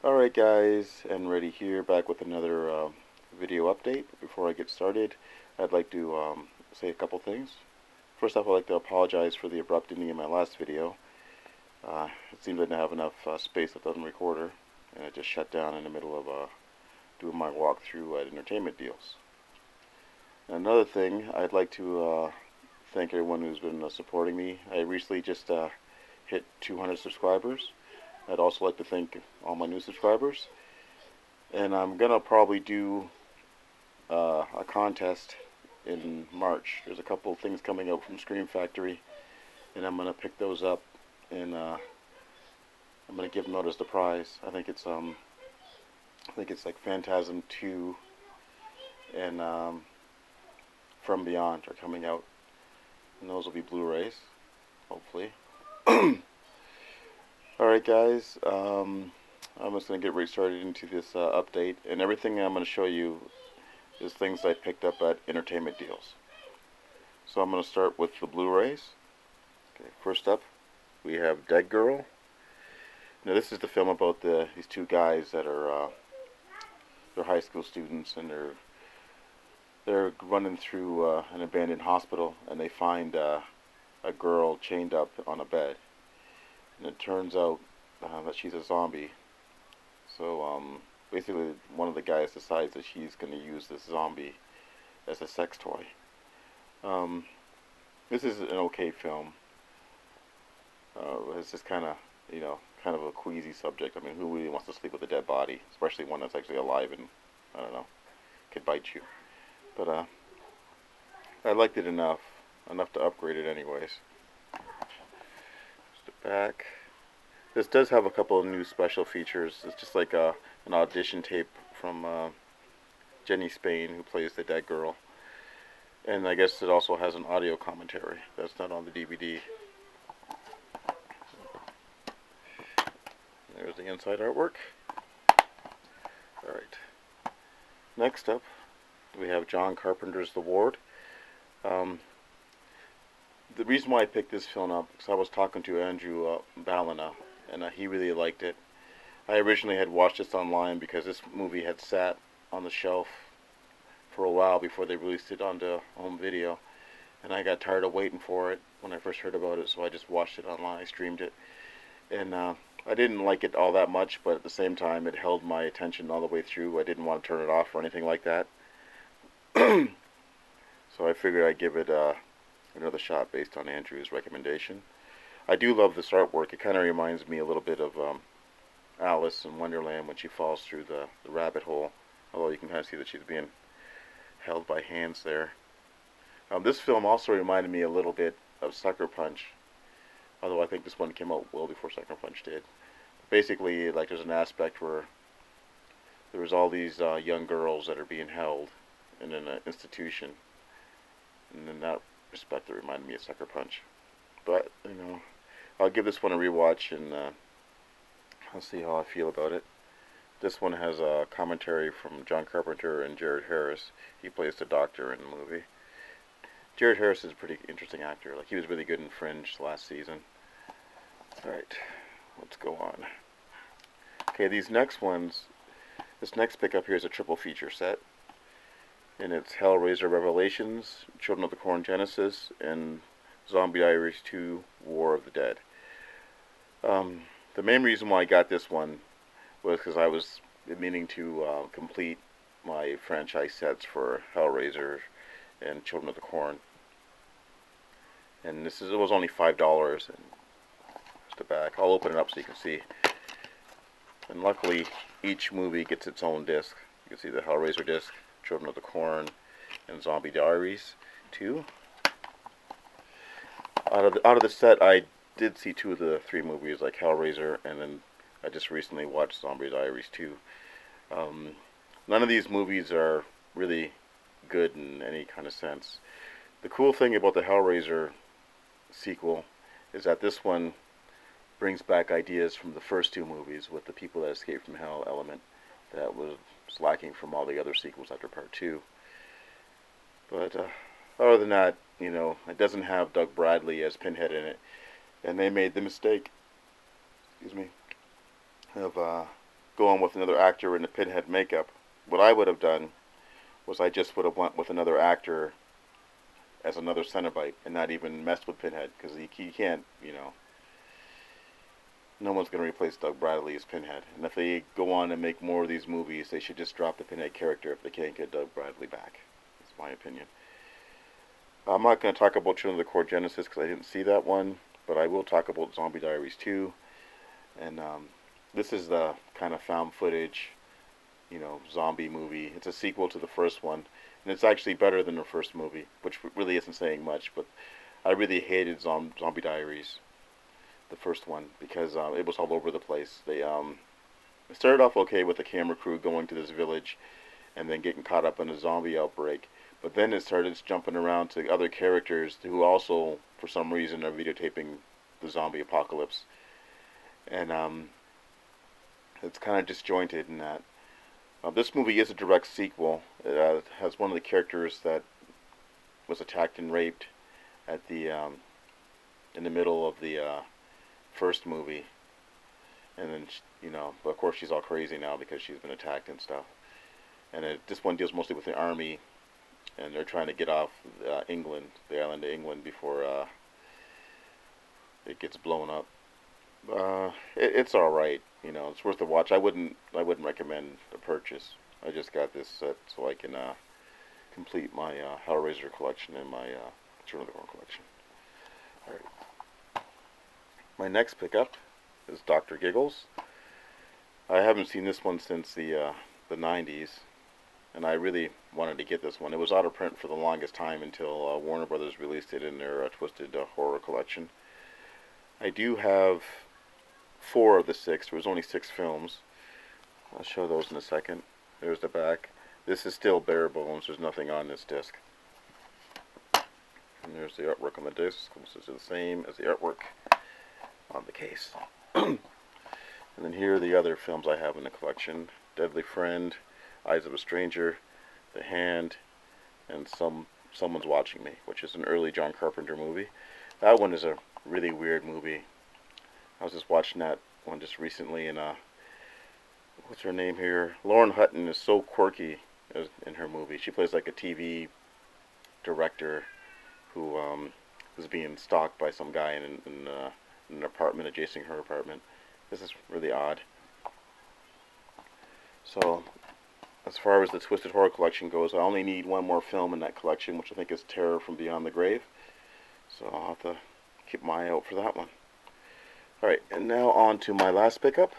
Alright guys, and ready here, back with another video update. Before I get started, I'd like to say a couple things. First off, I'd like to apologize for the abrupt ending in my last video. It seems I didn't have enough space left on the recorder, and it just shut down in the middle of doing my walkthrough at entertainment deals. Another thing, I'd like to thank everyone who's been supporting me. I recently just hit 200 subscribers. I'd also like to thank all my new subscribers. And I'm going to probably do a contest in March. There's a couple of things coming out from Scream Factory, and I'm going to pick those up, and I'm going to give them out as the prize. I think it's like Phantasm 2 and From Beyond are coming out, and those will be Blu-rays, hopefully. Alright guys, I'm just going to get right started into this update, and everything I'm going to show you is things I picked up at entertainment deals. So I'm going to start with the Blu-rays. Okay, first up, we have Dead Girl. Now this is the film about these two guys that are they're high school students, and they're running through an abandoned hospital, and they find a girl chained up on a bed. And it turns out that she's a zombie. So basically, one of the guys decides that she's going to use this zombie as a sex toy. This is an okay film. It's just kind of, kind of a queasy subject. I mean, who really wants to sleep with a dead body, especially one that's actually alive and, I don't know, could bite you. But I liked it enough to upgrade it anyways. Just the back. This does have a couple of new special features. It's just like an audition tape from Jenny Spain, who plays the dead girl. And I guess it also has an audio commentary that's not on the DVD. There's the inside artwork. Alright. Next up, we have John Carpenter's The Ward. The reason why I picked this film up is I was talking to Andrew Ballina, and he really liked it. I originally had watched this online because this movie had sat on the shelf for a while before they released it onto home video, and I got tired of waiting for it when I first heard about it, so I just watched it online. I streamed it, and I didn't like it all that much, but at the same time it held my attention all the way through. I didn't want to turn it off or anything like that. So I figured I'd give it another shot based on Andrew's recommendation. I do love this artwork. It kind of reminds me a little bit of Alice in Wonderland when she falls through the rabbit hole, although you can kind of see that she's being held by hands there. This film also reminded me a little bit of Sucker Punch, although I think this one came out well before Sucker Punch did. Basically, like, there's an aspect where there's all these young girls that are being held in an institution, and in that respect it reminded me of Sucker Punch. But, I'll give this one a rewatch, and I'll see how I feel about it. This one has a commentary from John Carpenter and Jared Harris. He plays the doctor in the movie. Jared Harris is a pretty interesting actor. Like, he was really good in Fringe last season. Alright, let's go on. Okay, this next pickup here is a triple feature set. And it's Hellraiser Revelations, Children of the Corn Genesis, and Zombie Diaries 2, War of the Dead. The main reason why I got this one was because I was meaning to complete my franchise sets for Hellraiser and Children of the Corn. And it was only $5, and just the back. I'll open it up so you can see. And luckily, each movie gets its own disc. You can see the Hellraiser disc, Children of the Corn, and Zombie Diaries 2. Out of the set, I did see 2 of the 3 movies, like Hellraiser, and then I just recently watched Zombie Diaries 2. None of these movies are really good in any kind of sense. The cool thing about the Hellraiser sequel is that this one brings back ideas from the first 2 movies with the people that escaped from hell element that was lacking from all the other sequels after part 2. But other than that, it doesn't have Doug Bradley as Pinhead in it, and they made the mistake, of going with another actor in the Pinhead makeup. What I would have done was I just would have went with another actor as another Cenobite and not even messed with Pinhead, because he can't, no one's going to replace Doug Bradley as Pinhead. And if they go on and make more of these movies, they should just drop the Pinhead character if they can't get Doug Bradley back. That's my opinion. I'm not going to talk about Children of the Core Genesis because I didn't see that one, but I will talk about Zombie Diaries 2. And this is the kind of found footage, zombie movie. It's a sequel to the first one, and it's actually better than the first movie, which really isn't saying much, but I really hated Zombie Diaries, the first one, because it was all over the place. They it started off okay with the camera crew going to this village and then getting caught up in a zombie outbreak, but then it started jumping around to other characters who also, for some reason, are videotaping the zombie apocalypse. And it's kind of disjointed in that. This movie is a direct sequel. It has one of the characters that was attacked and raped at the in the middle of the first movie, and then but of course she's all crazy now because she's been attacked and stuff. And this one deals mostly with the army, and they're trying to get off England, the island of England, before it gets blown up. It's all right. It's worth a watch. I wouldn't recommend a purchase. I just got this set so I can complete my Hellraiser collection and my Children of the Corn collection. All right. My next pickup is Dr. Giggles. I haven't seen this one since the 90s, and I really wanted to get this one. It was out of print for the longest time until Warner Brothers released it in their Twisted Horror collection. I do have 4 of the 6. There was only 6 films. I'll show those in a second. There's the back. This is still bare bones. There's nothing on this disc. And there's the artwork on the disc. This is the same as the artwork on the case. And then here are the other films I have in the collection. Deadly Friend, Eyes of a Stranger, The Hand, and Someone's Watching Me, which is an early John Carpenter movie. That one is a really weird movie. I was just watching that one just recently, and what's her name here? Lauren Hutton is so quirky in her movie. She plays like a TV director who was being stalked by some guy in an apartment adjacent her apartment. This is really odd. So, as far as the Twisted Horror collection goes, I only need one more film in that collection, which I think is Terror from Beyond the Grave. So I'll have to keep my eye out for that one. Alright, and now on to my last pickup,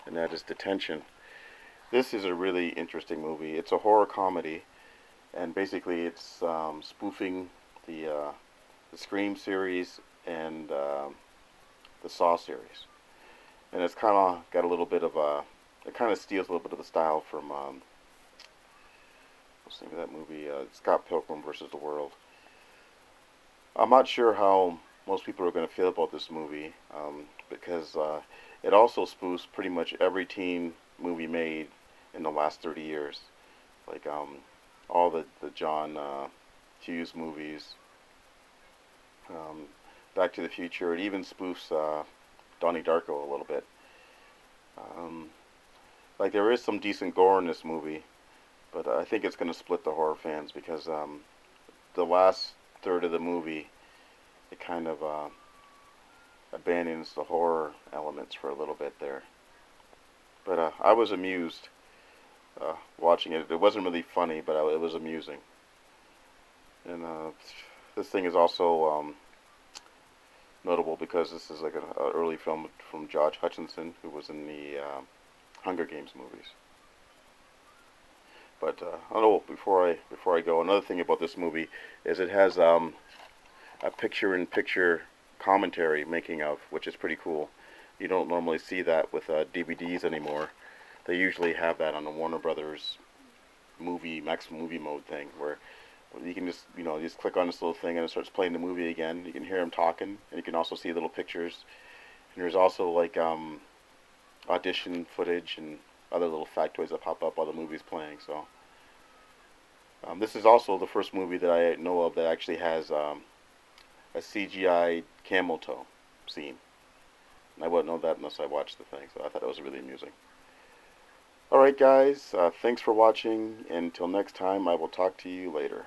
and that is Detention. This is a really interesting movie. It's a horror comedy, and basically it's spoofing the Scream series and the Saw series. And it's kind of got a little bit of it kind of steals a little bit of the style from, what's the name of that movie? Scott Pilgrim versus the World. I'm not sure how most people are going to feel about this movie, because it also spoofs pretty much every teen movie made in the last 30 years. Like all the John Hughes movies, Back to the Future. It even spoofs Donnie Darko a little bit. Like there is some decent gore in this movie, but I think it's going to split the horror fans because the last third of the movie, it kind of abandons the horror elements for a little bit there. But I was amused watching it. It wasn't really funny, but it was amusing. And this thing is also notable because this is like an early film from Josh Hutcherson, who was in the Hunger Games movies. But I don't know. Before I go, another thing about this movie is it has a picture-in-picture commentary making of, which is pretty cool. You don't normally see that with DVDs anymore. They usually have that on the Warner Brothers Max movie mode thing, where you can just just click on this little thing and it starts playing the movie again. You can hear him talking, and you can also see little pictures. And there's also like audition footage and other little factoids that pop up while the movie's playing. So this is also the first movie that I know of that actually has a CGI camel toe scene. And I wouldn't know that unless I watched the thing, so I thought that was really amusing. Alright guys, thanks for watching. Until next time, I will talk to you later.